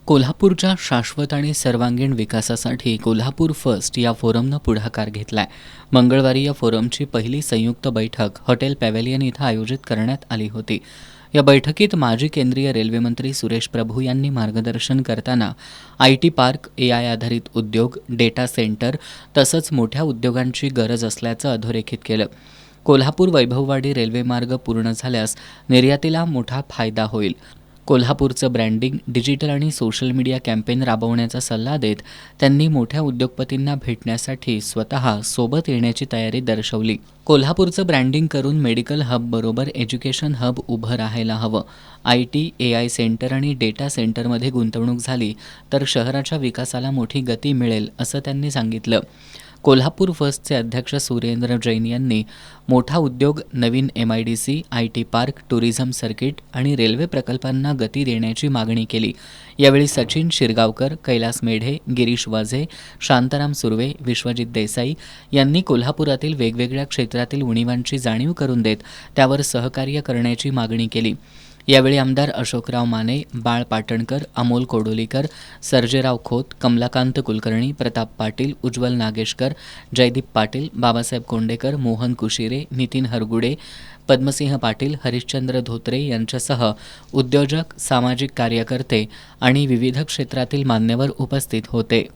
कोल्हापूरच्या शाश्वत आणि सर्वांगीण विकासासाठी कोल्हापूर फर्स्ट या फोरमनं पुढाकार घेतलाय. मंगळवारी या फोरमची पहिली संयुक्त बैठक हॉटेल पॅव्हेलियन इथं आयोजित करण्यात आली होती. या बैठकीत माजी केंद्रीय रेल्वे मंत्री सुरेश प्रभू यांनी मार्गदर्शन करताना IT पार्क, AI आधारित उद्योग, डेटा सेंटर तसंच मोठ्या उद्योगांची गरज असल्याचं अधोरेखित केलं. कोल्हापूर वैभववाडी रेल्वेमार्ग पूर्ण झाल्यास निर्यातीला मोठा फायदा होईल. कोल्हापूरचं ब्रँडिंग, डिजिटल आणि सोशल मीडिया कॅम्पेन राबवण्याचा सल्ला देत त्यांनी मोठ्या उद्योगपतींना भेटण्यासाठी स्वतः सोबत येण्याची तयारी दर्शवली. कोल्हापूरचं ब्रँडिंग करून मेडिकल हबबरोबर एज्युकेशन हब उभं राहायला हवं. IT, AI सेंटर आणि डेटा सेंटरमध्ये गुंतवणूक झाली तर शहराच्या विकासाला मोठी गती मिळेल असं त्यांनी सांगितलं. कोल्हापूर फर्स्टचे अध्यक्ष सुरेंद्र जैन यांनी मोठा उद्योग, नवीन MIDC, IT park, tourism circuit आणि रेल्वे प्रकल्पांना गती देण्याची मागणी केली. यावेळी सचिन शिरगावकर, कैलास मेढे, गिरीश वाझे, शांताराम सुर्वे, विश्वजित देसाई यांनी कोल्हापुरातील वेगवेगळ्या क्षेत्रातील उणीवांची जाणीव करून देत त्यावर सहकार्य करण्याची मागणी केली. यावेळी आमदार अशोकराव माने, बाळ पाटणकर, अमोल कोडोलीकर, सर्जेराव खोत, कमलाकांत कुलकर्णी, प्रताप पाटील, उज्ज्वल नागेशकर, जयदीप पाटील, बाबासाहेब कोंडेकर, मोहन कुशिरे, नितीन हरगुडे, पद्मसिंह पाटील, हरिश्चंद्र धोत्रे यांच्यासह उद्योजक, सामाजिक कार्यकर्ते आणि विविध क्षेत्रातील मान्यवर उपस्थित होते.